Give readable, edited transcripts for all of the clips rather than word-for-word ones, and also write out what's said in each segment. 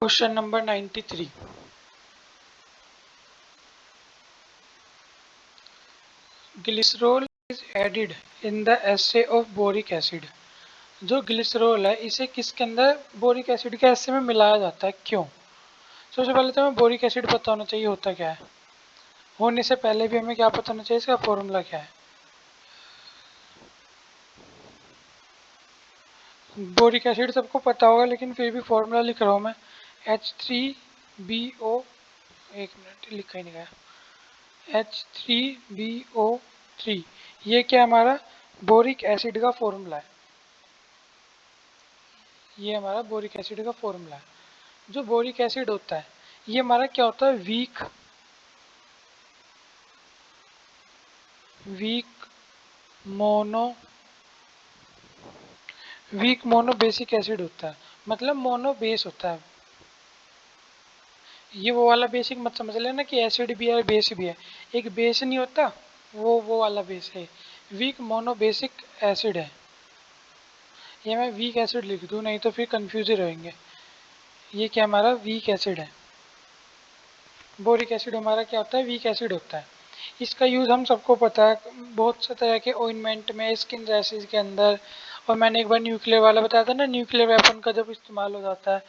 Question number 93. Glycerol is added in the assay of boric acid. जो glycerol है इसे किसके अंदर बोरिक एसिड के एसे में मिलाया जाता है, क्यों? सबसे पहले तो हमें बोरिक एसिड पता होना चाहिए होता क्या है। होने से पहले भी हमें क्या पता होना चाहिए, इसका फॉर्मूला क्या है। बोरिक एसिड सबको पता होगा लेकिन फिर भी फॉर्मूला लिख रहा हूँ मैं। H3BO, एक मिनट लिखा ही नहीं गया, H3BO3। ये क्या हमारा बोरिक एसिड का फॉर्मूला है। ये हमारा बोरिक एसिड का फॉर्मूला है। जो बोरिक एसिड होता है ये हमारा क्या होता है, वीक मोनो बेसिक एसिड होता है, मतलब मोनो बेस होता है। ये वो वाला बेसिक मत समझ लेना कि एसिड भी है बेस भी है। एक बेस नहीं होता, वो वाला बेस है। वीक मोनो बेसिक एसिड है। ये मैं वीक एसिड लिख दूँ, नहीं तो फिर कंफ्यूज रहेंगे। ये क्या हमारा वीक एसिड है। बोरिक एसिड हमारा क्या होता है, वीक एसिड होता है। इसका यूज़ हम सबको पता है बहुत से तरह के ऑइंटमेंट में, स्किन रैशेज के अंदर। और मैंने एक बार न्यूक्लियर वाला बताया था ना, न्यूक्लियर वेपन का जब इस्तेमाल हो जाता है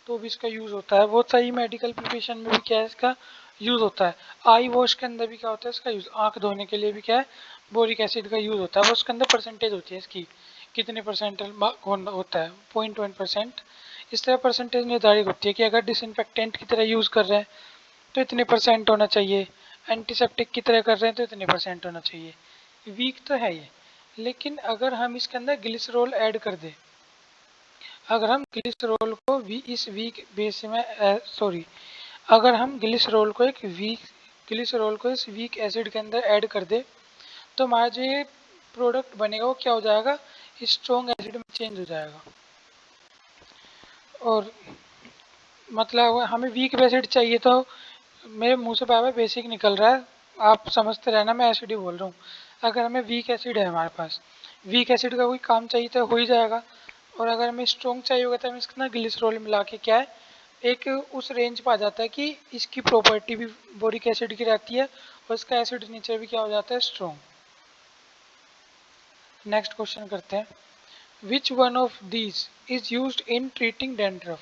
तो भी इसका यूज़ होता है। बहुत सही मेडिकल प्रिपरेशन में भी क्या है, इसका यूज़ होता है। आई वॉश के अंदर भी क्या होता है इसका यूज़, आँख धोने के लिए भी क्या है बोरिक एसिड का यूज़ होता है। वो उसके अंदर परसेंटेज होती है इसकी, कितने परसेंट होता है, 0.1%। इस तरह परसेंटेज निर्धारित होती है कि अगर डिसइंफेक्टेंट की तरह यूज़ कर रहे हैं तो इतने परसेंट होना चाहिए, एंटीसेप्टिक की तरह कर रहे हैं तो इतने परसेंट होना चाहिए। वीक तो है ये, लेकिन अगर हम इसके अंदर ग्लिसरॉल ऐड कर दें, अगर हम ग्लिसरॉल को इस वीक बेस में अगर हम ग्लिसरॉल को इस वीक एसिड के अंदर ऐड कर दे तो हमारा जो ये प्रोडक्ट बनेगा वो क्या हो जाएगा, स्ट्रॉन्ग एसिड में चेंज हो जाएगा। और मतलब हमें वीक एसिड चाहिए तो मेरे मुंह से बार बेसिक निकल रहा है, आप समझते रहना, मैं एसिड ही बोल रहा हूँ। अगर हमें वीक एसिड है, हमारे पास वीक एसिड का कोई काम चाहिए तो हो ही जाएगा। और अगर हमें स्ट्रॉन्ग चाहिए होगा तो हम इसके ना ग्लिसरॉल मिला के क्या है एक उस रेंज पर आ जाता है कि इसकी प्रॉपर्टी भी बोरिक एसिड की रहती है और इसका एसिड नेचर भी क्या हो जाता है, स्ट्रॉन्ग। नेक्स्ट क्वेश्चन करते हैं। Which one of these is use in treating dandruff.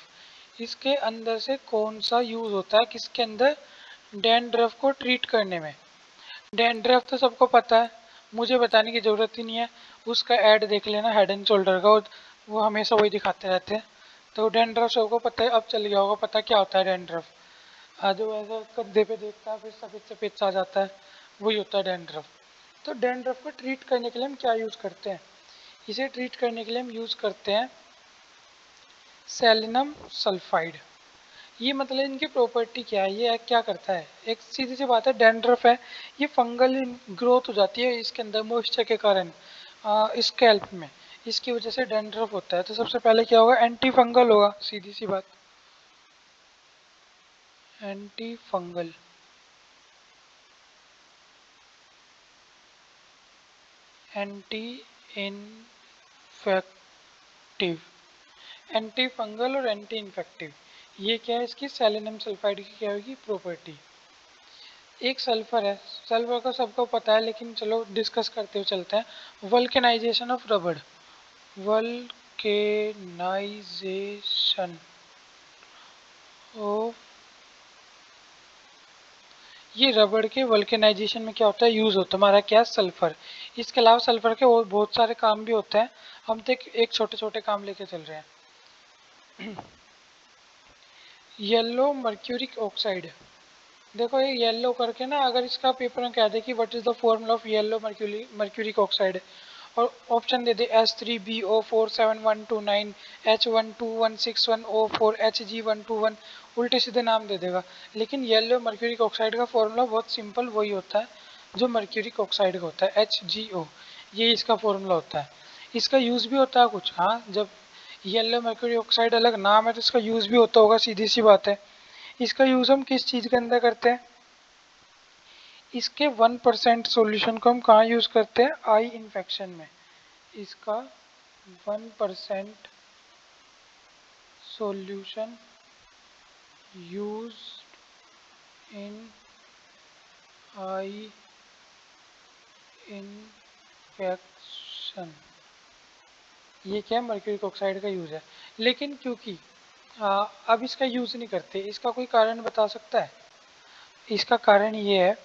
इसके अंदर से कौन सा यूज होता है किसके अंदर, डैंड्रफ को ट्रीट करने में। डैंड्रफ तो सबको पता है, मुझे बताने की ज़रूरत ही नहीं है। उसका ऐड देख लेना हेड एंड शोल्डर का, वो हमेशा वही दिखाते रहते हैं। तो डैंड्रफ सबको पता है, अब चल गया होगा पता क्या होता है डैंड्रफ। जो ऐसा कंधे पे देखता है फिर सफ़ेद सफ़ेद सा आ जाता है, वही होता है डैंड्रफ। तो डैंड्रफ को ट्रीट करने के लिए हम क्या यूज़ करते हैं, इसे ट्रीट करने के लिए हम यूज़ करते हैं सेलिनम सल्फाइड। ये मतलब इनकी प्रॉपर्टी क्या है, ये क्या करता है, एक सीधी सी बात है, डैंड्रफ है ये फंगल ग्रोथ हो जाती है इसके अंदर मॉइस्चर के कारण स्कैल्प में, इसकी वजह से डैंड्रफ होता है। तो सबसे पहले क्या होगा, एंटी फंगल होगा, सीधी सी बात, anti fungal. Anti infective, anti fungal और एंटी इन्फेक्टिव, ये क्या है इसकी सेलेनियम सल्फाइड की क्या होगी प्रॉपर्टी। एक सल्फर है, सल्फर का सबको पता है लेकिन चलो डिस्कस करते हुए चलते हैं। वल्केनाइजेशन ऑफ रबड़, वल्केनाइजेशन ऑफ, ये रबड़ के वल्केनाइजेशन में क्या होता है, यूज़ होता है हमारा क्या, सल्फर। इसके अलावा सल्फर के और बहुत सारे काम भी होते हैं, हम तो एक छोटे छोटे काम लेके चल रहे हैं। येलो मर्क्यूरिक ऑक्साइड, देखो ये येलो करके ना, अगर इसका पेपर में कह दे कि what is the formula of yellow mercuric oxide, और ऑप्शन दे दे S3BO4712 H12161O4 HG121, उल्टे सीधे नाम दे देगा। लेकिन येलो मर्क्यूरिक ऑक्साइड का फॉर्मूला बहुत सिंपल वही होता है जो मर्क्यूरिक ऑक्साइड का होता है, HgO, ये इसका फॉर्मूला होता है। इसका यूज़ भी होता है कुछ, हाँ, जब येलो मर्क्यूरी ऑक्साइड अलग नाम है तो इसका यूज़ भी होता होगा, सीधी सी बात है। इसका यूज़ हम किस चीज़ के अंदर करते हैं, इसके 1% सॉल्यूशन को हम कहाँ यूज़ करते हैं, आई इन्फेक्शन में। इसका 1% solution use in eye infection. ये क्या है, मर्क्यूरी ऑक्साइड का यूज़ है। लेकिन क्योंकि अब इसका यूज़ नहीं करते, इसका कोई कारण बता सकता है? इसका कारण ये है,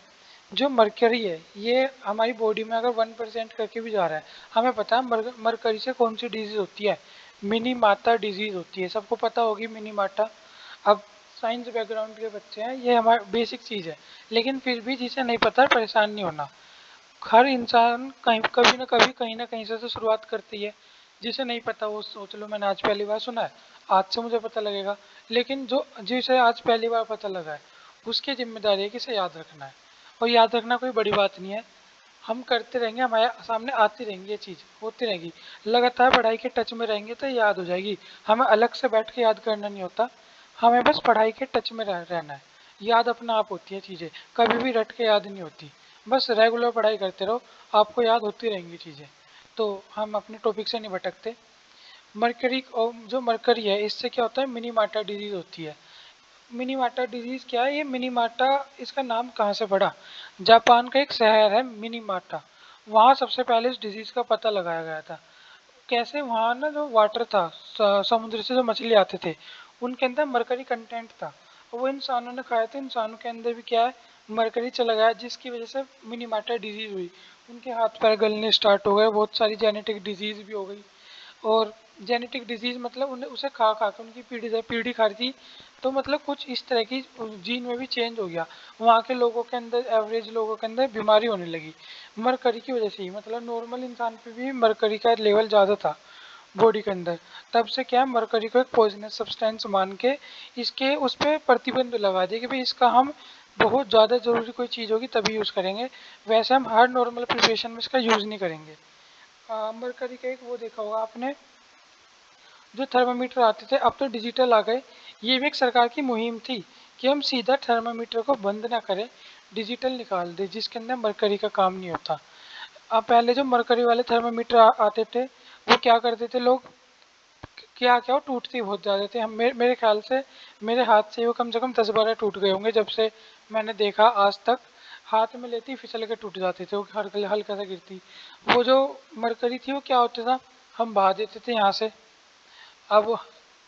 जो मरकरी है ये हमारी बॉडी में अगर 1% करके भी जा रहा है, हमें पता है मरकरी से कौन सी डिजीज होती है, मिनीमाटा डिजीज होती है, सबको पता होगी मिनीमाटा। अब साइंस बैकग्राउंड के बच्चे हैं, ये हमारा बेसिक चीज़ है, लेकिन फिर भी जिसे नहीं पता परेशान नहीं होना। हर इंसान कहीं कभी ना कहीं से तो शुरुआत करती है। जिसे नहीं पता वो सोच लो मैंने आज पहली बार सुना है, आज से मुझे पता लगेगा। लेकिन जो जिसे आज पहली बार पता लगा है, उसकी जिम्मेदारी है कि इसे याद रखना है। और याद रखना कोई बड़ी बात नहीं है, हम करते रहेंगे, हमारे सामने आती रहेंगी, ये चीज़ होती रहेगी। लगातार पढ़ाई के टच में रहेंगे तो याद हो जाएगी। हमें अलग से बैठ के याद करना नहीं होता, हमें बस पढ़ाई के टच में रहना है। याद अपना आप होती है चीज़ें, कभी भी रट के याद नहीं होती। बस रेगुलर पढ़ाई करते रहो, आपको याद होती रहेंगी चीज़ें। तो हम अपने टॉपिक से नहीं भटकते। मरकरी, और जो मरकरी है इससे क्या होता है, मिनीमाटा डिजीज होती है। मिनीमाटा डिजीज क्या है, ये मिनीमाटा इसका नाम कहाँ से पड़ा? जापान का एक शहर है मिनीमाटा, वहाँ सबसे पहले इस डिजीज का पता लगाया गया था। कैसे? वहाँ ना जो वाटर था, समुद्र से जो मछली आते थे, उनके अंदर मरकरी कंटेंट था, और वो इंसानों ने खाया, तो इंसानों के अंदर भी क्या है, मरकरी चला गया, जिसकी वजह से मिनीमाटा डिजीज हुई। उनके हाथ पैर गलने स्टार्ट हो गए, बहुत सारी जेनेटिक डिजीज भी हो गई। और जेनेटिक डिजीज मतलब उन्हें उसे खा खा के उनकी पीढ़ी दर पीढ़ी खा रही थी, तो मतलब कुछ इस तरह की जीन में भी चेंज हो गया। वहाँ के लोगों के अंदर, एवरेज लोगों के अंदर बीमारी होने लगी मरकरी की वजह से ही। मतलब नॉर्मल इंसान पे भी मरकरी का लेवल ज़्यादा था बॉडी के अंदर। तब से क्या, मरकरी को एक पॉइजनस सब्सटेंस मान के इसके उस पर प्रतिबंध लगा दिया कि भाई इसका हम बहुत ज़्यादा ज़रूरी कोई चीज़ होगी तभी यूज़ करेंगे, वैसे हम हर नॉर्मल प्रिपरेशन में इसका यूज़ नहीं करेंगे। मरकरी का एक वो देखा होगा आपने, जो थर्मामीटर आते थे, अब तो डिजिटल आ गए। ये भी एक सरकार की मुहिम थी कि हम सीधा थर्मामीटर को बंद ना करें, डिजिटल निकाल दे जिसके अंदर मरकरी का काम नहीं होता। अब पहले जो मरकरी वाले थर्मामीटर आते थे, वो क्या करते थे लोग, क्या क्या वो टूटते बहुत ज़्यादा थे। हम मेरे ख्याल से मेरे हाथ से वो कम से कम 10-12 टूट गए होंगे जब से मैंने देखा आज तक। हाथ में लेती फिसल के टूट जाते थे, वो हल्का हल्का सा गिरती। वो जो मरकरी थी वो क्या होता था, हम बहा देते थे यहाँ से। अब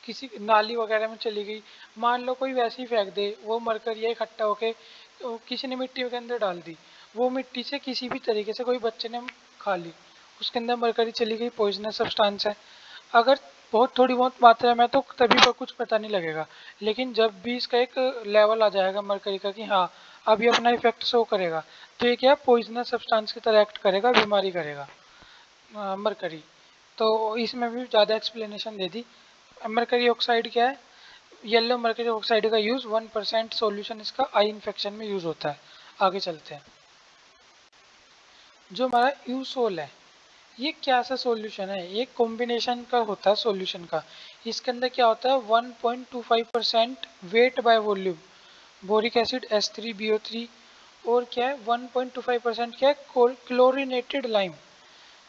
किसी नाली वगैरह में चली गई, मान लो कोई वैसे ही फेंक दे, वो मरकरी इकट्ठा होके तो किसी ने मिट्टी के अंदर डाल दी, वो मिट्टी से किसी भी तरीके से कोई बच्चे ने खा ली, उसके अंदर मरकरी चली गई, पॉइजनस सब्सटेंस है। अगर बहुत थोड़ी बहुत मात्रा में तो तभी पर कुछ पता नहीं लगेगा, लेकिन जब भी इसका एक लेवल आ जाएगा मरकरी का कि हाँ अब ये अपना इफेक्ट शो करेगा, तो ये क्या पॉइजनस सब्सटेंस की तरह एक्ट करेगा, बीमारी करेगा मरकरी। तो इसमें भी ज़्यादा एक्सप्लेनेशन दे दी। मरकरी ऑक्साइड क्या है, येलो मरकरी ऑक्साइड का यूज़ 1% सॉल्यूशन इसका आई इन्फेक्शन में यूज़ होता है। आगे चलते हैं। जो हमारा यूसोल है, ये क्या सा सॉल्यूशन है, ये कॉम्बिनेशन का होता है सॉल्यूशन का। इसके अंदर क्या होता है, 1.25% weight by volume boric acid H3BO3, और क्या है 1.25% क्या है, क्लोरीनेटेड लाइम।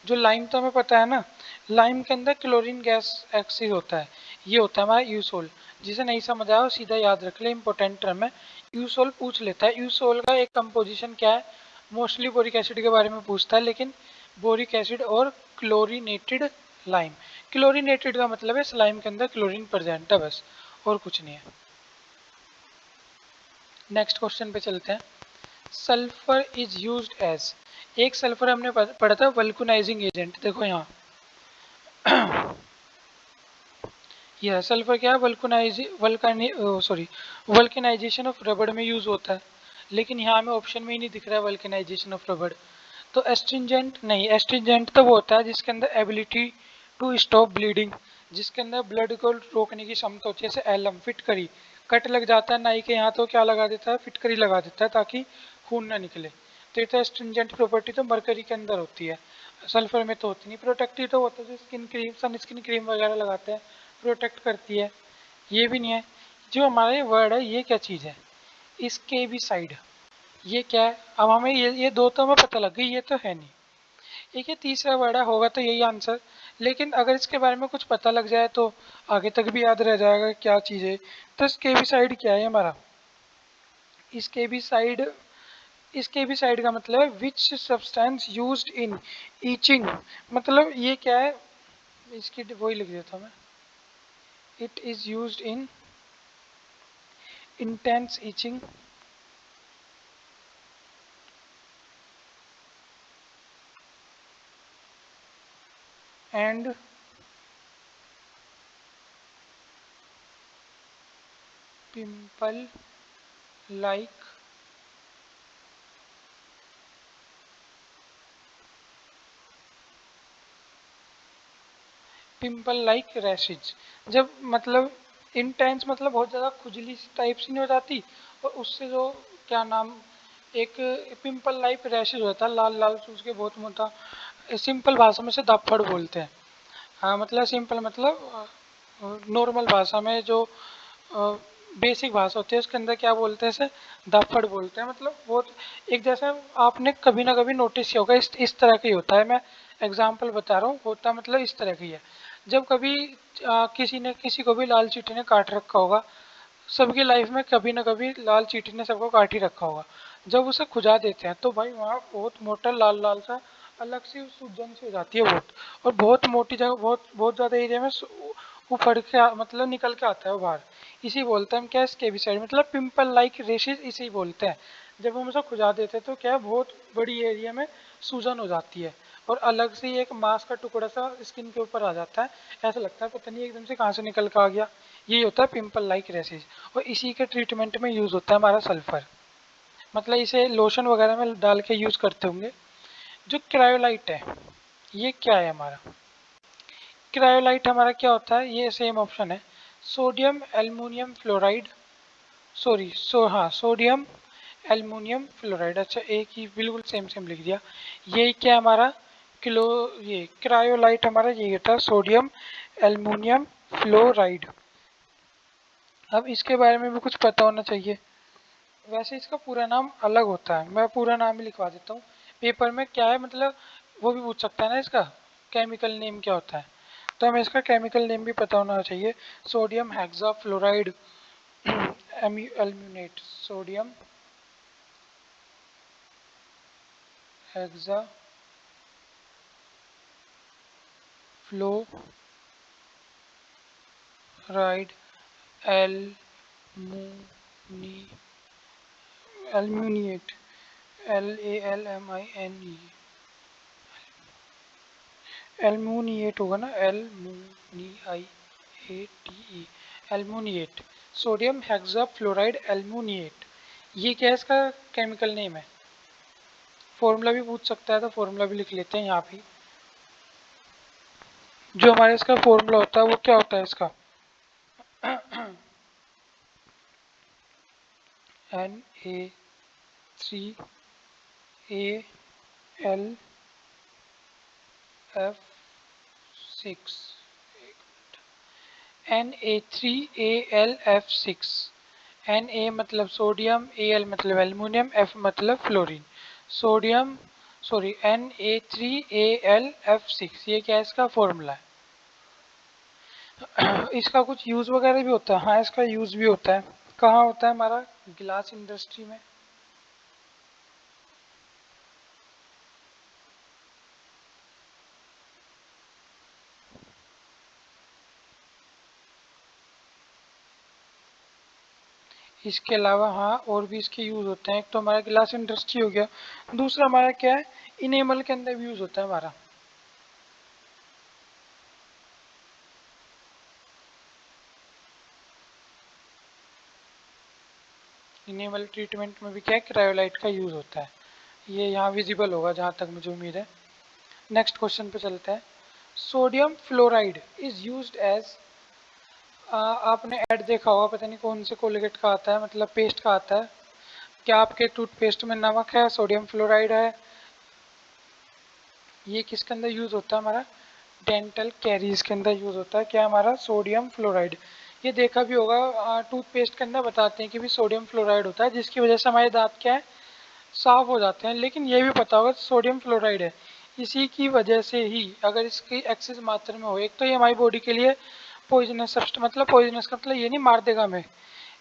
जो लाइम तो हमें पता है ना, लाइम के अंदर क्लोरीन गैस एक्सिड होता है, ये होता है हमारा यूसोल। जिसे नहीं समझ आया वो सीधा याद रख ले, इंपॉर्टेंट टर्म है। यूसोल पूछ लेता है, यूसोल का एक कंपोजिशन क्या है, मोस्टली बोरिक एसिड के बारे में पूछता है, लेकिन बोरिक एसिड और क्लोरीनेटेड लाइम। क्लोरीनेटेड का मतलब है इस लाइम के अंदर क्लोरीन प्रेजेंट है, बस और कुछ नहीं है। नेक्स्ट क्वेश्चन पे चलते हैं। सल्फर इज यूज्ड एज, एक सल्फर हमने पढ़ा था वल्कुनाइजिंग एजेंट, देखो यहाँ यह सल्फर क्या है, वल्कनाइजेशन ऑफ रबड़ में यूज होता है, लेकिन यहाँ हमें ऑप्शन में ही नहीं दिख रहा है वल्कनाइजेशन ऑफ रबड़। तो एस्ट्रिंजेंट नहीं, एस्ट्रिंजेंट तो वो होता है जिसके अंदर एबिलिटी टू स्टॉप ब्लीडिंग, जिसके अंदर ब्लड को रोकने की क्षमता होती है, जैसे एलम फिटकरी, कट लग जाता है नाई के यहाँ तो क्या लगा देता है, फिटकरी लगा देता है ताकि खून ना निकले। तो ये तो एस्ट्रिंजेंट प्रॉपर्टी तो मरकरी के अंदर होती है, सल्फर में तो होती नहीं। प्रोटेक्टिव तो होता है जो स्किन क्रीम, सन स्किन क्रीम वगैरह लगाते हैं, प्रोटेक्ट करती है, ये भी नहीं है। जो हमारा ये वर्ड है ये क्या चीज़ है, इसके भी साइड, ये क्या है। अब हमें ये दो तो हमें पता लग गई, ये तो है नहीं। एक ये तीसरा वर्ड है, होगा तो यही आंसर। लेकिन अगर इसके बारे में कुछ पता लग जाए तो आगे तक भी याद रह जाएगा क्या चीज़ है। तो स्केबिसाइड क्या है हमारा? स्केबिसाइड, स्केबिसाइड का मतलब है which substance used in itching. मतलब ये क्या है, इसकी वही लिख देता हूँ मैं। It is used in intense itching and pimple like pimple like rashes. जब मतलब इंटेंस मतलब बहुत ज़्यादा खुजली टाइप से नहीं हो जाती, और उससे जो क्या नाम, एक पिंपल लाइक रैशेज होता है लाल लाल से उसके बहुत मोटा। सिंपल भाषा में से दाफड़ बोलते हैं। हाँ मतलब सिंपल मतलब नॉर्मल भाषा में जो बेसिक भाषा होती है उसके अंदर क्या बोलते हैं इसे, दाफड़ बोलते हैं। मतलब बहुत एक जैसा आपने कभी ना कभी नोटिस किया होगा, इस तरह का ही होता है। मैं एग्जांपल बता रहा हूँ, होता मतलब इस तरह की है। जब कभी किसी ने किसी को भी लाल चींटी ने काट रखा होगा, सबकी लाइफ में कभी ना कभी लाल चींटी ने सबको काट ही रखा होगा। जब उसे खुजा देते हैं तो भाई वहाँ बहुत मोटा लाल लाल सा अलग सी सूजन सी हो जाती है बहुत, और बहुत मोटी जगह, बहुत बहुत ज़्यादा एरिया में उफड़ के मतलब निकल के आता है वो बाहर। इसी बोलते हैं हम क्या, स्केबिसाइड मतलब पिंपल लाइक रेशेज, इसी बोलते हैं। जब हम उसे खुजा देते हैं तो क्या है, बहुत बड़ी एरिया में सूजन हो जाती है, और अलग से एक मांस का टुकड़ा सा स्किन के ऊपर आ जाता है। ऐसा लगता है पता नहीं एकदम से कहाँ से निकल के आ गया। यही होता है पिंपल लाइक रेशेज। और इसी के ट्रीटमेंट में यूज़ होता है हमारा सल्फर। मतलब इसे लोशन वगैरह में डाल के यूज़ करते होंगे। जो क्रायोलाइट है, ये क्या है हमारा? क्रायोलाइट हमारा क्या होता है, ये सेम ऑप्शन है, सोडियम एल्युमिनियम फ्लोराइड। सॉरी हाँ, सोडियम एल्युमिनियम फ्लोराइड। अच्छा एक ही बिल्कुल सेम सेम लिख दिया। ये क्या हमारा किलो, ये क्रायोलाइट हमारा ये होता है सोडियम एल्युमिनियम फ्लोराइड। अब इसके बारे में भी कुछ पता होना चाहिए। वैसे इसका पूरा नाम अलग होता है, मैं पूरा नाम ही लिखवा देता हूँ पेपर में। क्या है मतलब वो भी पूछ सकता है ना इसका केमिकल नेम क्या होता है, तो हमें इसका केमिकल नेम भी पता होना चाहिए। Sodium hexa fluoride aluminate, sodium hexa fluoride alumni aluminate, LALMINE, एल्यूमिनिएट होगा ना, LMUNIATE, एल्यूमिनिएट, सोडियम हेक्सा फ्लोराइड एल्यूमिनिएट। ये क्या है इसका केमिकल नेम है। फॉर्मूला भी पूछ सकता है तो फॉर्मूला भी लिख लेते हैं यहाँ पे। जो हमारे इसका फॉर्मूला होता है वो क्या होता है इसका, Na3AlF6, Na3AlF6। Na मतलब सोडियम, Al मतलब एल्युमिनियम, F मतलब फ्लोरीन। सोडियम सॉरी Na3AlF6, ये क्या है इसका फॉर्मूला है। इसका कुछ यूज़ वगैरह भी होता है? हाँ इसका यूज़ भी होता है। कहाँ होता है हमारा, गिलास इंडस्ट्री में। इसके अलावा हाँ और भी इसके यूज़ होते हैं। एक तो हमारा गिलास इंडस्ट्री हो गया, दूसरा हमारा क्या है, इनेमल के अंदर भी यूज़ होता है हमारा। इनेमल ट्रीटमेंट में भी क्या है, क्रायोलाइट का यूज़ होता है। ये यहाँ विजिबल होगा जहाँ तक मुझे उम्मीद है। नेक्स्ट क्वेश्चन पे चलते हैं। Sodium fluoride is used as, आपने ऐड देखा होगा, पता नहीं कौन से कोलगेट का आता है, मतलब पेस्ट का आता है। क्या आपके टूथपेस्ट में नमक है, सोडियम फ्लोराइड है, ये किसके अंदर यूज़ होता है हमारा, डेंटल कैरीज के अंदर यूज़ होता है क्या हमारा, सोडियम फ्लोराइड। ये देखा भी होगा टूथपेस्ट के अंदर बताते हैं कि भी सोडियम फ्लोराइड होता है, जिसकी वजह से हमारे दांत क्या है, साफ हो जाते हैं। लेकिन ये भी पता होगा सोडियम फ्लोराइड है, इसी की वजह से ही अगर इसकी एक्सेस मात्रा में हो, एक तो ये हमारी बॉडी के लिए पॉइजनस सब्सटेंस, मतलब पॉइजनस का मतलब ये नहीं मार देगा हमें,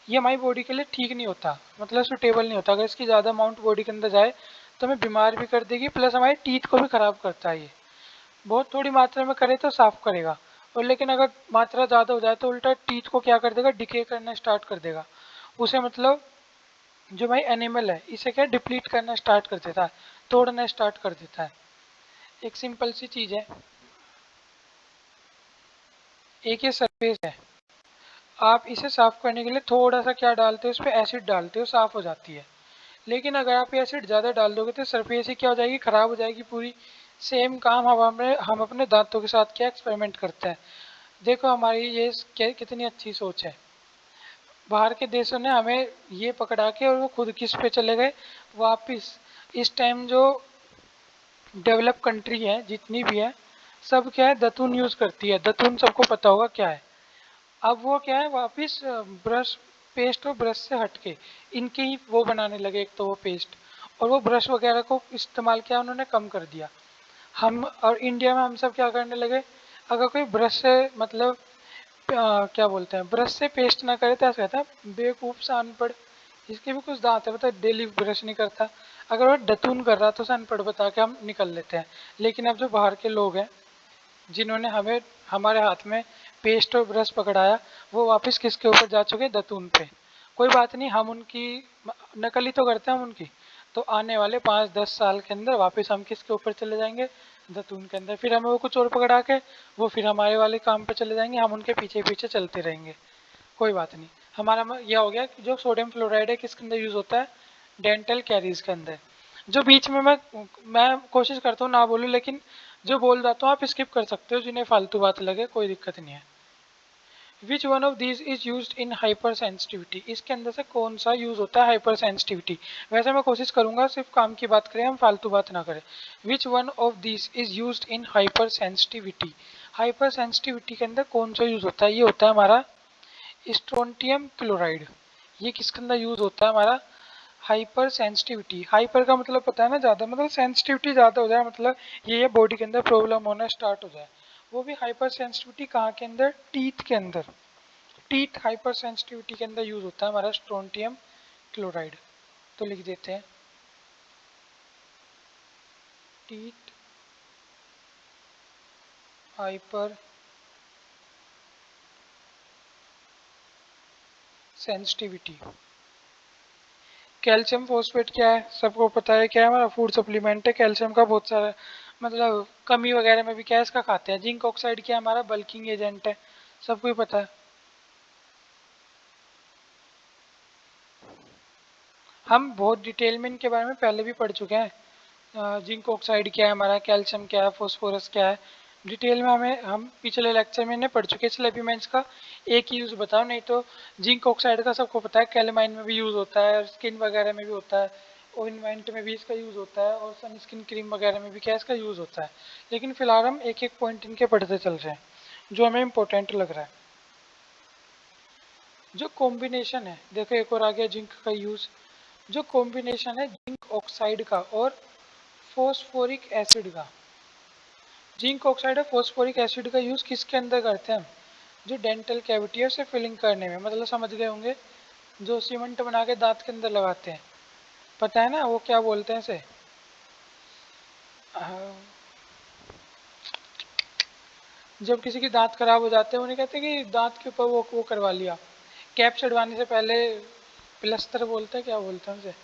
ये हमारी बॉडी के लिए ठीक नहीं होता, मतलब सुटेबल नहीं होता। अगर इसकी ज़्यादा अमाउंट बॉडी के अंदर जाए तो हमें बीमार भी कर देगी, प्लस हमारे टीथ को भी ख़राब करता है। ये बहुत थोड़ी मात्रा में करे तो साफ करेगा, और लेकिन अगर मात्रा ज़्यादा हो जाए तो उल्टा टीथ को क्या कर देगा, डिके करना स्टार्ट कर देगा उसे, मतलब जो भाई एनिमल है इसे क्या डिप्लीट करना स्टार्ट कर देता है, तोड़ना स्टार्ट कर देता है। एक सिंपल सी चीज़ है, एक ये सरफेस है, आप इसे साफ करने के लिए थोड़ा सा क्या डालते हो, इस पर एसिड डालते हो, साफ हो जाती है। लेकिन अगर आप एसिड ज़्यादा डाल दोगे तो सरफेस ही क्या हो जाएगी, ख़राब हो जाएगी पूरी। सेम काम हम अपने दांतों के साथ क्या एक्सपेरिमेंट करते हैं। देखो हमारी ये कितनी अच्छी सोच है, बाहर के देशों ने हमें ये पकड़ा के और वो खुद किस पे चले गए वापिस। इस टाइम जो डेवलप कंट्री है जितनी भी है, सब क्या है, दतून यूज़ करती है। दतून सबको पता होगा क्या है। अब वो क्या है, वापिस ब्रश, पेस्ट और ब्रश से हटके इनके ही वो बनाने लगे, एक तो वो पेस्ट और वो ब्रश वगैरह को इस्तेमाल किया उन्होंने, कम कर दिया। हम और इंडिया में हम सब क्या करने लगे, अगर कोई ब्रश से मतलब क्या बोलते हैं, ब्रश से पेस्ट ना करे तो ऐसा कहता है बेवकूफ़ सा अनपढ़, इसके भी कुछ दांत है, मतलब डेली ब्रश नहीं करता। अगर वो दतून कर रहा तो उसे अनपढ़ बता के हम निकल लेते हैं। लेकिन अब जो बाहर के लोग हैं जिन्होंने हमें हमारे हाथ में पेस्ट और ब्रश पकड़ाया, वो वापस किसके ऊपर जा चुके, दतून पे। कोई बात नहीं, हम उनकी नकल ही तो करते हैं हम उनकी। तो आने वाले 5-10 साल के अंदर वापस हम किसके ऊपर चले जाएंगे, दतून के अंदर। फिर हमें वो कुछ और पकड़ा के वो फिर हमारे वाले काम पे चले जाएंगे, हम उनके पीछे पीछे चलते रहेंगे। कोई बात नहीं। हमारा यह हो गया कि जो सोडियम फ्लोराइड है किसके अंदर यूज़ होता है, डेंटल कैरीज के अंदर। जो बीच में मैं कोशिश करता हूँ ना बोलूँ, लेकिन जो बोल जाता हूँ आप स्किप कर सकते हो, जिन्हें फालतू बात लगे कोई दिक्कत नहीं है। Which one of these is use in hyper sensitivity, इसके अंदर से कौन सा यूज होता है हाइपर सेंसिटिविटी। वैसे मैं कोशिश करूंगा सिर्फ काम की बात करें, हम फालतू बात ना करें। Which one of these is use in hyper sensitivity, hyper sensitivity के अंदर कौन सा यूज होता है, ये होता है हमारा स्ट्रोंटियम क्लोराइड। ये किसके अंदर यूज होता है हमारा, हाइपर सेंसिटिविटी। हाइपर का मतलब पता है ना, ज़्यादा, मतलब सेंसिटिविटी ज़्यादा हो जाए, मतलब ये बॉडी के अंदर प्रॉब्लम होना स्टार्ट हो जाए। वो भी हाइपर सेंसिटिविटी कहाँ के अंदर, टीथ के अंदर। टीथ हाइपर सेंसिटिविटी के अंदर यूज होता है हमारा स्ट्रोंटियम क्लोराइड। तो लिख देते हैं teeth hyper sensitivity. Calcium phosphate क्या है, सबको पता है क्या है, हमारा फूड सप्लीमेंट है। कैल्शियम का बहुत सारा मतलब कमी वगैरह में भी क्या है, इसका खाते हैं। जिंक ऑक्साइड क्या है, हमारा बल्किंग एजेंट है, सबको ही पता है। हम बहुत डिटेल में इनके बारे में पहले भी पढ़ चुके हैं। जिंक ऑक्साइड क्या है हमारा, कैल्शियम क्या है, फास्फोरस क्या है, डिटेल में हम पिछले लेक्चर में इन्हें पढ़ चुके हैं। इसलिए अभी मैं इसका एक ही यूज़ बताऊँ, नहीं तो जिंक ऑक्साइड का सबको पता है, कैलेमाइन में भी यूज़ होता है, स्किन वगैरह में भी होता है, ऑइंटमेंट में भी इसका यूज़ होता है, और सन स्किन क्रीम वगैरह में भी क्या इसका यूज़ होता है। लेकिन फिलहाल हम एक एक पॉइंट इनके पढ़ते चल रहे हैं जो हमें इम्पोर्टेंट लग रहा है। जो कॉम्बिनेशन है, देखो एक और आ गया जिंक का यूज़। जो कॉम्बिनेशन है जिंक ऑक्साइड का और फोस्फोरिक एसिड का, जिंक ऑक्साइड और फोस्फोरिक एसिड का यूज़ किसके अंदर करते हैं हम, जो डेंटल कैविटी है उसे फिलिंग करने में, मतलब समझ गए होंगे, जो सीमेंट बना के दांत के अंदर लगाते हैं, पता है ना वो क्या बोलते हैं इसे, जब किसी की दांत खराब हो जाते हैं उन्हें कहते हैं कि दांत के ऊपर वो करवा लिया, कैप चढ़वाने से पहले प्लस्तर बोलते हैं, क्या बोलते हैं उसे,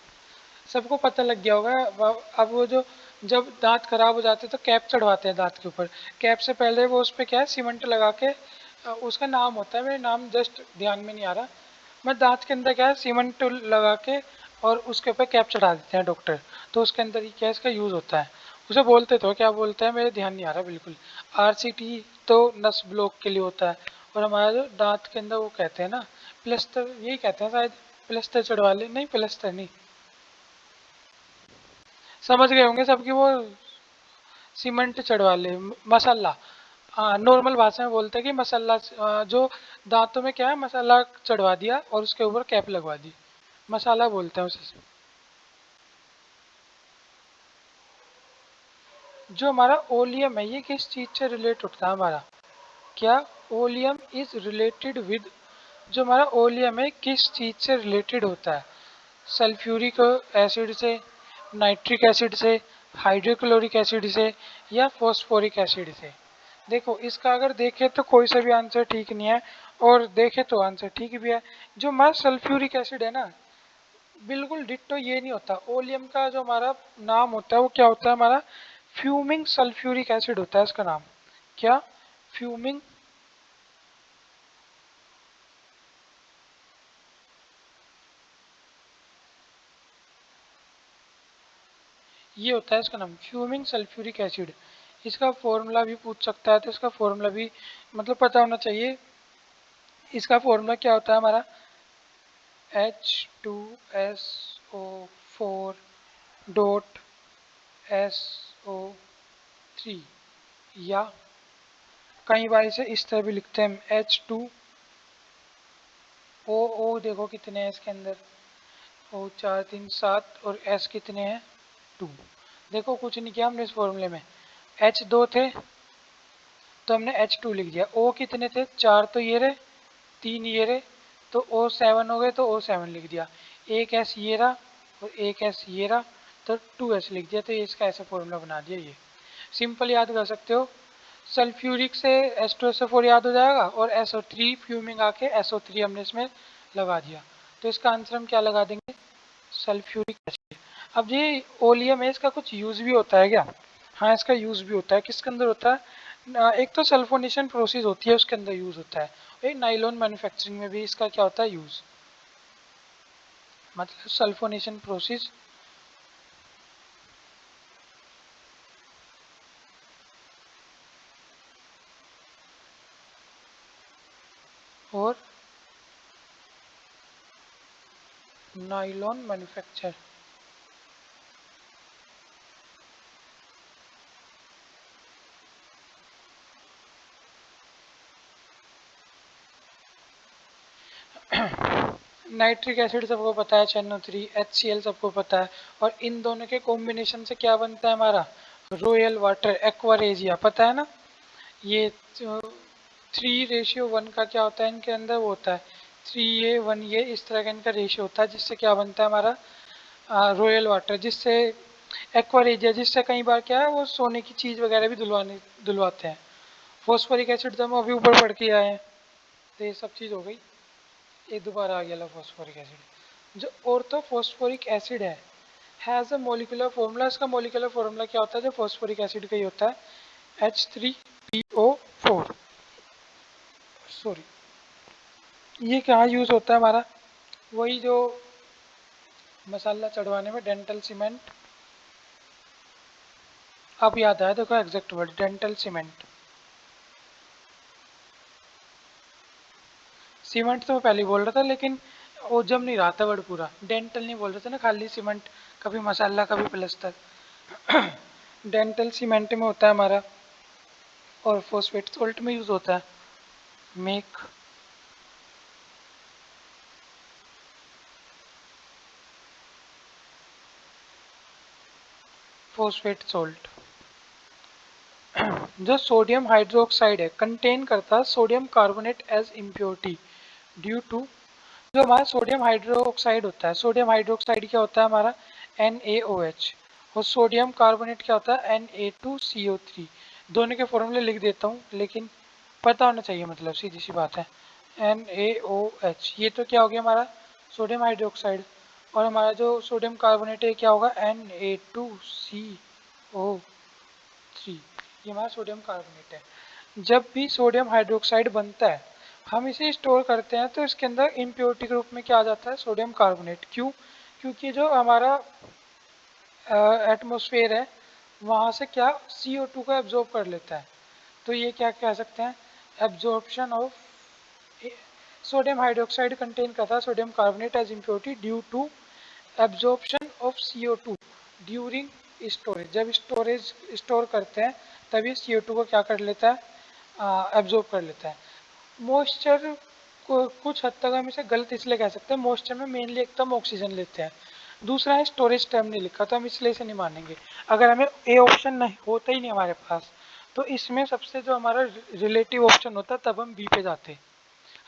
सबको पता लग गया होगा। अब वो जो जब दांत खराब हो जाते हैं तो कैप चढ़वाते हैं दांत के ऊपर, कैप से पहले वो उस पर क्या है सीमेंट लगा के, उसका नाम होता है, मेरे नाम जस्ट ध्यान में नहीं आ रहा, मैं दांत के अंदर क्या है सीमेंट लगा के और उसके ऊपर कैप चढ़ा देते हैं डॉक्टर। तो उसके अंदर ही क्या इसका यूज़ होता है, उसे बोलते तो क्या बोलते हैं मेरे ध्यान नहीं आ रहा बिल्कुल। आरसीटी तो नस ब्लॉक के लिए होता है, और हमारा जो दांत के अंदर वो कहते हैं ना प्लस्तर, यही कहते हैं शायद, प्लस्तर चढ़वा ले, नहीं प्लस्तर नहीं, समझ गए होंगे सबकी वो, सीमेंट चढ़वा ले, मसाला। हाँ नॉर्मल भाषा में बोलते हैं कि मसाला, जो दांतों में क्या है मसाला चढ़वा दिया और उसके ऊपर कैप लगवा दी, मसाला बोलते हैं उसे। जो हमारा ओलियम है ये किस चीज से रिलेट होता है हमारा? क्या ओलियम इज रिलेटेड विद, जो हमारा ओलियम है किस चीज से रिलेटेड होता है? सल्फ्यूरिक एसिड से, नाइट्रिक एसिड से, हाइड्रोक्लोरिक एसिड से, या फॉस्फोरिक एसिड से? देखो इसका अगर देखें तो कोई सा भी आंसर ठीक नहीं है, और देखें तो आंसर ठीक भी है। जो हमारा सल्फ्यूरिक एसिड है ना, बिल्कुल डिट्टो ये नहीं होता। ओलियम का जो हमारा नाम होता है वो क्या होता है हमारा? फ्यूमिंग सल्फ्यूरिक एसिड होता है इसका नाम। क्या? फ्यूमिंग, ये होता है इसका नाम, फ्यूमिंग सल्फ्यूरिक एसिड। इसका फॉर्मूला भी पूछ सकता है, तो इसका फॉर्मूला भी मतलब पता होना चाहिए। इसका फॉर्मूला क्या होता है हमारा? H2SO4 डॉट SO3, या कई बार इसे इस तरह भी लिखते हैं H2O। देखो कितने हैं इसके अंदर, O 4 3 7, और S कितने हैं? 2। देखो कुछ नहीं किया हमने इस फॉर्मूले में, H 2 थे तो हमने H2 लिख दिया। O कितने थे? 4 तो ये रहे, 3 ये रहे, तो O7 हो गए तो O7 लिख दिया। एक S ये रहा और एक S ये रहा, तो 2S लिख दिया। तो ये इसका ऐसा फॉर्मूला बना दिया। ये सिंपल याद कर सकते हो। सल्फ्यूरिक से H2SO4 याद हो जाएगा, और SO3 फ्यूमिंग आके SO3 हमने इसमें लगा दिया। तो इसका आंसर हम क्या लगा देंगे? Sulphuric acid. अब ये ओलियम है, इसका कुछ यूज भी होता है क्या? हाँ इसका यूज भी होता है। किसके अंदर होता है? एक तो सल्फोनेशन प्रोसेस होती है उसके अंदर यूज होता है, एक नाइलॉन मैन्युफैक्चरिंग में भी इसका क्या होता है? यूज। मतलब सल्फोनेशन प्रोसेस और नाइलॉन मैन्युफैक्चर। नाइट्रिक एसिड सबको पता है, NO3, HCl सबको पता है। और इन दोनों के कॉम्बिनेशन से क्या बनता है हमारा? रॉयल वाटर एक्वारेजिया, पता है ना? ये 3:1 का क्या होता है इनके अंदर? वो होता है 3A1A, इस तरह का इनका रेशियो होता है, जिससे क्या बनता है हमारा? रॉयल वाटर, जिससे एक्वारेजिया, जिससे कई बार क्या है वो सोने की चीज़ वगैरह भी धुलवाते हैं। फॉस्फोरिक एसिड तो हम अभी ऊपर पढ़ के आए हैं, तो ये सब चीज़ हो गई। ये दोबारा आ गया फॉस्फोरिक एसिड। जो ऑर्थोफॉस्फोरिक एसिड है, हैज़ अ मोलिकुलर फॉर्मूला। इसका मोलिकुलर फॉर्मूला क्या होता है जो फॉस्फोरिक एसिड का ही होता है? H3PO4। सॉरी, ये कहाँ यूज़ होता है हमारा? वही जो मसाला चढ़वाने में, डेंटल सीमेंट। अब याद आया, देखो exact word dental cement. Cement तो मैं पहले ही बोल रहा था, लेकिन वो जम नहीं रहा था वर्ड पूरा। डेंटल नहीं बोल रहे थे ना, खाली सीमेंट, कभी मसाला कभी प्लास्टर। डेंटल सीमेंट में होता है हमारा, और फॉस्फेट सोल्ट में यूज होता है। Make phosphate salt. जो सोडियम हाइड्रोक्साइड है कंटेन करता है sodium carbonate as impurity due to. जो हमारा सोडियम हाइड्रोक्साइड होता है, सोडियम हाइड्रोक्साइड क्या होता है हमारा? NaOH। और सोडियम कार्बोनेट क्या होता है? Na2CO3। दोनों के फॉर्मूले लिख देता हूँ, लेकिन पता होना चाहिए, मतलब सीधी सी बात है। NaOH, ये तो क्या हो गया हमारा? Sodium hydroxide. और हमारा जो सोडियम कार्बोनेट है क्या होगा? Na2CO3। ये हमारा सोडियम कार्बोनेट है। जब भी सोडियम हाइड्रोक्साइड बनता है, हम इसे स्टोर करते हैं, तो इसके अंदर इम्प्योरिटी के रूप में क्या आ जाता है? Sodium carbonate. क्यों? क्योंकि जो हमारा एटमॉस्फेयर है वहाँ से क्या CO2 को एब्जॉर्ब कर लेता है। तो ये क्या कह सकते हैं? Absorption of sodium hydroxide contain करता है sodium carbonate as impurity due to absorption of CO2 during storage. जब स्टोरेज स्टोर करते हैं तभी CO2 को क्या कर लेता है? एब्जॉर्ब कर लेता है। मॉइस्चर को कुछ हद तक हम इसे गलत इसलिए कह सकते हैं, मॉइस्चर में मेनली एक तो हम ऑक्सीजन लेते हैं। दूसरा है स्टोरेज टर्म नहीं लिखा, तो हम इसलिए इसे नहीं मानेंगे। अगर हमें ए ऑप्शन नहीं होता ही नहीं हमारे पास, तो इसमें सबसे जो हमारा रिलेटिव ऑप्शन होता तब हम बी पे जाते।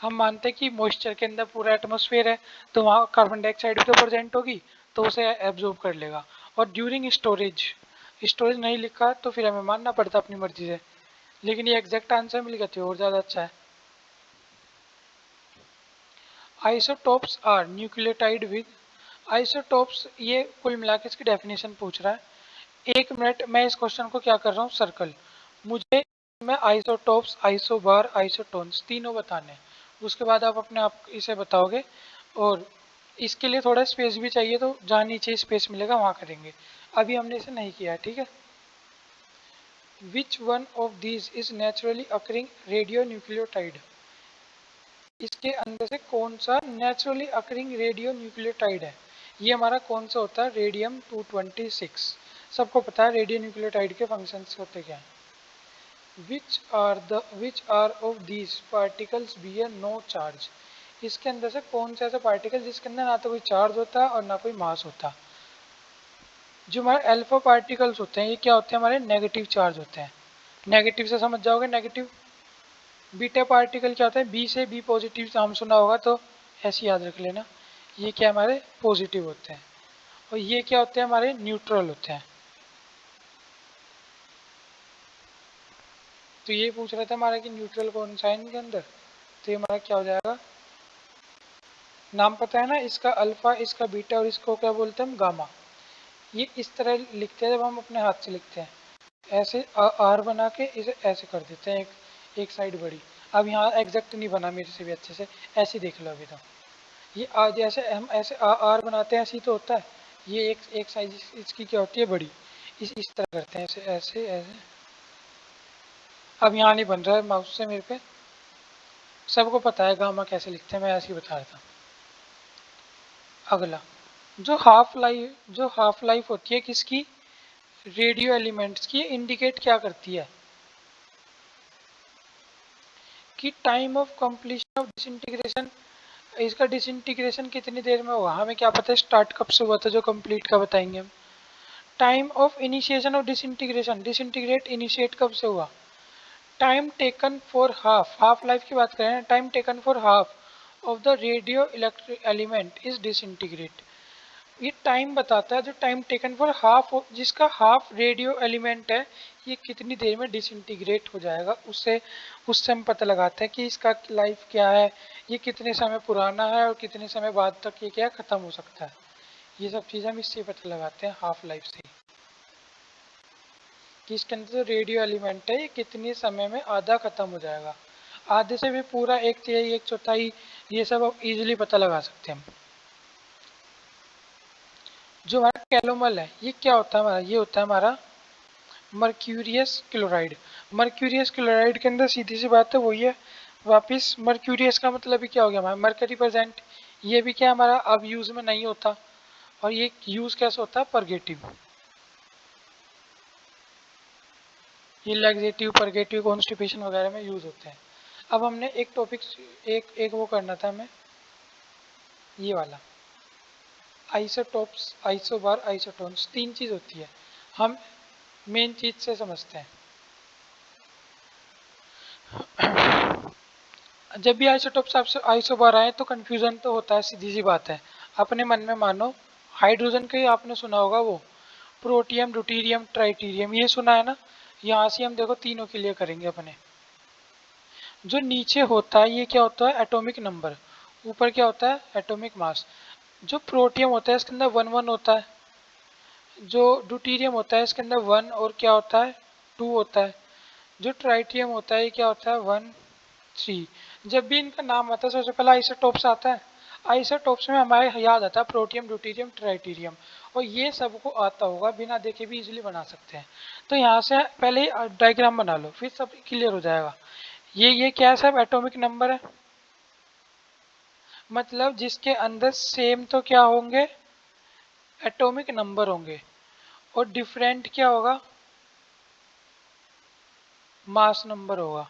हम मानते कि मॉइस्चर के अंदर पूरा एटमॉस्फेयर है, तो वहाँ कार्बन डाइऑक्साइड भी तो प्रेजेंट होगी, तो उसे एब्जॉर्ब कर लेगा। और ड्यूरिंग स्टोरेज, स्टोरेज नहीं लिखा तो फिर हमें मानना पड़ता अपनी मर्जी से, लेकिन ये एग्जैक्ट आंसर मिल गया तो और ज़्यादा अच्छा है। Isotopes are nucleotide with, isotopes ये कुल मिला के इसकी डेफिनेशन पूछ रहा है। 1 मिनट मैं इस क्वेश्चन को क्या कर रहा हूँ, सर्कल। मुझे मैं आइसोटोप्स, आइसोबार, आइसोटोन्स तीनों बताने हैं, उसके बाद आप अपने आप इसे बताओगे। और इसके लिए थोड़ा स्पेस भी चाहिए, तो जहाँ नीचे स्पेस मिलेगा वहाँ करेंगे। अभी हमने इसे नहीं किया है, ठीक है। Which one of these is naturally occurring radio nucleotide, इसके अंदर से कौन सा नेचुरली अकरिंग रेडियो न्यूक्लियोटाइड है। ये हमारा कौन सा होता है, रेडियम 226। सबको पता है रेडियो न्यूक्लियोटाइड के फंक्शंस होते क्या हैं। which are of these particles bear no charge, इसके अंदर से कौन सा ऐसा पार्टिकल जिसके अंदर ना तो कोई चार्ज होता है और ना कोई मास होता। जो हमारे अल्फा पार्टिकल्स होते हैं ये क्या होते हैं, हमारे नेगेटिव चार्ज होते हैं। नेगेटिव से समझ जाओगे नेगेटिव। बीटा पार्टिकल क्या होता है, बी से बी पॉजिटिव नाम सुना होगा, तो ऐसे याद रख लेना। ये क्या हमारे पॉजिटिव होते हैं, और ये क्या होते हैं, हमारे न्यूट्रल होते हैं। तो ये पूछ रहा था हमारा कि न्यूट्रल कौन सा है इनके अंदर, तो ये हमारा क्या हो जाएगा, नाम पता है ना इसका, अल्फा, इसका बीटा, और इसको क्या बोलते हैं हम, गामा। ये इस तरह लिखते हैं जब हम अपने हाथ से लिखते हैं, ऐसे आर बना के इसे ऐसे कर देते हैं, एक साइड बड़ी। अब यहाँ एग्जैक्ट नहीं बना मेरे से भी अच्छे से, ऐसे देख लो अभी तो। ये जैसे हम ऐसे आर बनाते हैं ऐसे ही तो होता है। ये एक साइज इसकी क्या होती है, बड़ी। इस तरह करते हैं, ऐसे ऐसे ऐसे। अब यहाँ नहीं बन रहा है माउस से मेरे पे, सबको पता है गामा कैसे लिखते हैं, मैं ऐसे ही बता रहा था। अगला, जो हाफ लाइफ होती है किसकी, रेडियो एलिमेंट्स की, इंडिकेट क्या करती है कि time of completion of disintegration, इसका डिसइंटीग्रेशन कितनी देर में होगा। हमें क्या पता है स्टार्ट कब से हुआ था, जो कंप्लीट का बताएंगे हम। Time of initiation of disintegration, disintegrate initiate कब से हुआ। Time taken for half life की बात करें, time taken for half of the radio electric element is disintegrate. ये टाइम बताता है जो टाइम टेकन फॉर हाफ, जिसका हाफ रेडियो एलिमेंट है, ये कितनी देर में डिसइंटीग्रेट हो जाएगा, उससे हम पता लगाते हैं कि इसका लाइफ क्या है, ये कितने समय पुराना है और कितने समय बाद तक ये क्या खत्म हो सकता है। ये सब चीज़ हम इससे पता लगाते हैं हाफ लाइफ से, कि इसके अंदर जो रेडियो एलिमेंट है ये कितने समय में आधा खत्म हो जाएगा। आधे से भी पूरा एक तिहाई, एक चौथाई, ये सब अब इजीली पता लगा सकते हैं हम। जो हमारा कैलोमल है ये क्या होता है हमारा, ये होता है हमारा मर्क्यूरियस क्लोराइड। मर्क्यूरियस क्लोराइड के अंदर सीधी सी बात है वही है, वापिस मर्क्यूरियस का मतलब भी क्या हो गया हमारा, मरकरी प्रेजेंट। ये भी क्या हमारा अब यूज में नहीं होता, और ये यूज कैसे होता है, परगेटिव। ये लैक्सेटिव, परगेटिव, कॉन्स्टिपेशन वगैरह में यूज होते हैं। अब हमने एक टॉपिक, एक एक वो करना था हमें, ये वाला आइसोटोप्स, आइसोबार, आइसोटोन्स, तीन चीज होती है। हम मेन चीज से समझते हैं। जब भी आइसोटोप्स आइसोबार आए तो कंफ्यूजन तो होता है, सीधी सी बात है। अपने मन में मानो हाइड्रोजन के आपने सुना होगा वो प्रोटियम, ड्यूटीरियम, ट्राइटीरियम, ये सुना है ना। यहाँ से हम देखो तीनों के लिए करेंगे अपने। जो नीचे होता है ये क्या होता है, एटॉमिक नंबर। ऊपर क्या होता है, एटॉमिक मास। जो प्रोटियम होता है इसके अंदर 1 1 होता है। जो ड्यूटीरियम होता है इसके अंदर 1 और क्या होता है, 2 होता है। जो ट्राइटियम होता है ये क्या होता है, 1 3। जब भी इनका नाम आता है सबसे पहले आइसोटोप्स आता है। आइसोटोप्स में हमारे याद आता है प्रोटियम, ड्यूटीरियम, ट्राइटीरियम, और ये सबको आता होगा, बिना देखे भी इजीली बना सकते हैं। तो यहाँ से पहले ही डायग्राम बना लो, फिर सब क्लियर हो जाएगा। ये क्या है, सब एटॉमिक नंबर है। मतलब जिसके अंदर सेम तो क्या होंगे, एटॉमिक नंबर होंगे, और डिफरेंट क्या होगा, मास नंबर होगा।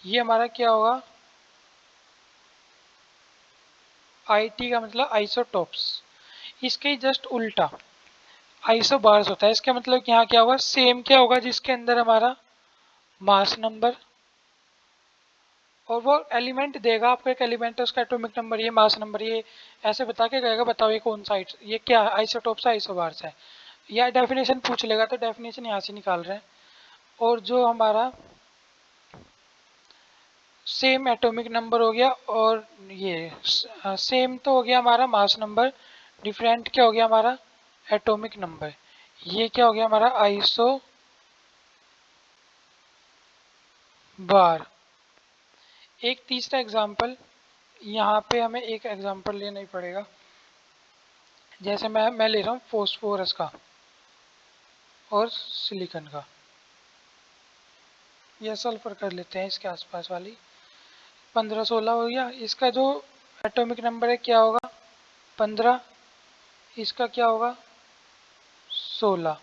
ये हमारा क्या होगा, आईटी का मतलब आइसोटोप्स। इसके ही जस्ट उल्टा आइसोबार्स होता है। इसका मतलब कि यहाँ क्या होगा, सेम क्या होगा जिसके अंदर हमारा मास नंबर और वो एलिमेंट देगा आपको, एक एलिमेंट है उसका एटॉमिक नंबर, ये मास नंबर, ये ऐसे बता के कहेगा बताओ ये कौन सा ये क्या है, आइसोटोप्स है आइसोबार्स है, या डेफिनेशन पूछ लेगा तो डेफिनेशन यहाँ से निकाल रहे हैं। और जो हमारा सेम एटॉमिक नंबर हो गया, और ये सेम तो हो गया हमारा मास नंबर, डिफरेंट क्या हो गया हमारा एटॉमिक नंबर, ये क्या हो गया हमारा आइसो बार। एक तीसरा एग्जांपल, यहाँ पे हमें एक एग्जांपल लेना ही पड़ेगा। जैसे मैं ले रहा हूँ फोस्फोरस का और सिलिकॉन का, या सल्फर कर लेते हैं इसके आसपास वाली, 15-16 हो गया। इसका जो एटॉमिक नंबर है क्या होगा 15, इसका क्या होगा 16।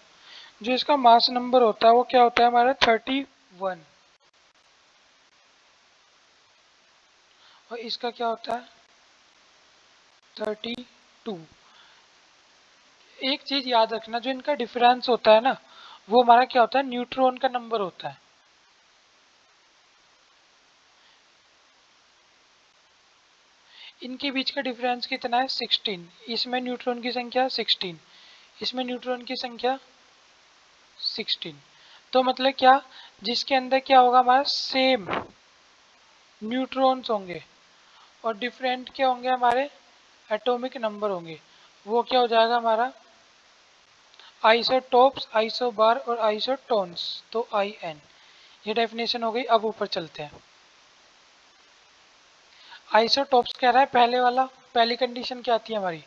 जो इसका मास नंबर होता है वो क्या होता है हमारा 31, और इसका क्या होता है 32। एक चीज याद रखना, जो इनका डिफरेंस होता है ना वो हमारा क्या होता है न्यूट्रॉन का नंबर होता है। इनके बीच का डिफरेंस कितना है 16, इसमें न्यूट्रॉन की संख्या 16, इसमें न्यूट्रॉन की संख्या 16। तो मतलब क्या, जिसके अंदर क्या होगा हमारा सेम न्यूट्रॉन्स होंगे और डिफरेंट क्या होंगे हमारे एटॉमिक नंबर होंगे, वो क्या हो जाएगा हमारा आइसोटोप्स, आइसोबार और आइसोटोन्स, तो आई एन। ये डेफिनेशन हो गई। अब ऊपर चलते हैं। आइसोटोप्स कह रहा है पहले वाला, पहली कंडीशन क्या आती है हमारी,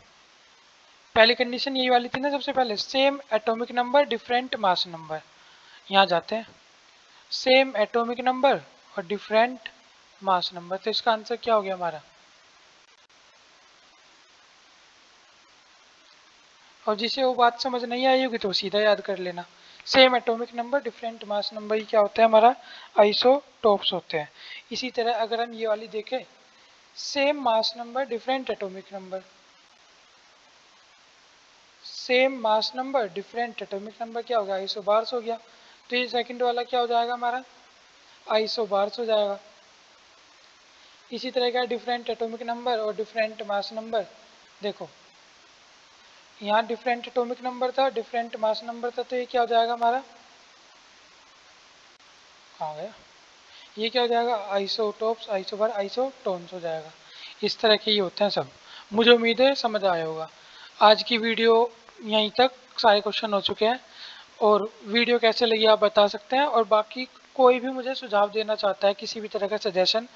पहली कंडीशन यही वाली थी ना सबसे पहले, same atomic number different mass number. यहाँ जाते हैं, सेम एटॉमिक नंबर और डिफरेंट मास नंबर, तो इसका आंसर क्या हो गया हमारा। और जिसे वो बात समझ नहीं आई होगी तो सीधा याद कर लेना, same atomic number different mass number ही क्या होता है हमारा आइसोटोप्स होते हैं। इसी तरह अगर हम ये वाली देखें, same mass number different atomic number, same mass number different atomic number क्या हो गया आइसोबार्स हो गया। तो ये सेकंड वाला क्या हो जाएगा हमारा आइसोबार्स हो जाएगा। इसी तरह का डिफरेंट एटॉमिक नंबर और डिफरेंट मास नंबर, देखो यहाँ डिफरेंट एटॉमिक नंबर था डिफरेंट मास नंबर था, तो ये क्या हो जाएगा हमारा आ गया, ये क्या हो जाएगा आइसोटोप्स आइसोबार आइसोटोन्स हो जाएगा। इस तरह के ये होते हैं सब। मुझे उम्मीद है समझ आया होगा। आज की वीडियो यहीं तक, सारे क्वेश्चन हो चुके हैं, और वीडियो कैसे लगी आप बता सकते हैं, और बाकी कोई भी मुझे सुझाव देना चाहता है किसी भी तरह का सजेशन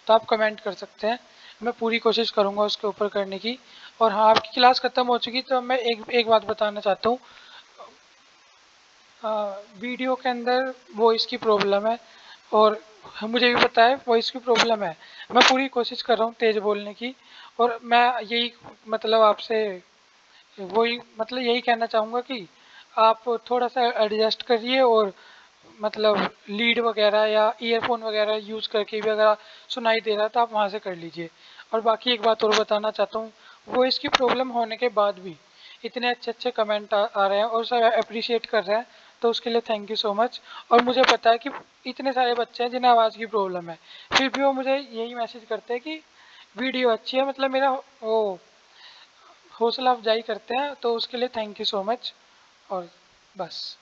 तो आप कमेंट कर सकते हैं, मैं पूरी कोशिश करूंगा उसके ऊपर करने की। और हाँ, आपकी क्लास ख़त्म हो चुकी तो मैं एक बात बताना चाहता हूँ, वीडियो के अंदर वॉइस की प्रॉब्लम है, और मुझे भी पता है वॉइस की प्रॉब्लम है, मैं पूरी कोशिश कर रहा हूँ तेज़ बोलने की। और मैं यही मतलब आपसे वही मतलब यही कहना चाहूँगा कि आप थोड़ा सा एडजस्ट करिए, और मतलब लीड वगैरह या ईयरफोन वगैरह यूज़ करके भी अगर सुनाई दे रहा है तो आप वहाँ से कर लीजिए। और बाकी एक बात और बताना चाहता हूँ, वो इसकी प्रॉब्लम होने के बाद भी इतने अच्छे अच्छे कमेंट आ रहे हैं और सब अप्रिशिएट कर रहे हैं, तो उसके लिए थैंक यू सो मच। और मुझे पता है कि इतने सारे बच्चे हैं जिन्हें आवाज़ की प्रॉब्लम है, फिर भी वो मुझे यही मैसेज करते हैं कि वीडियो अच्छी है, मतलब मेरा वो हौसला अफजाई करते हैं, तो उसके लिए थैंक यू सो मच। और बस।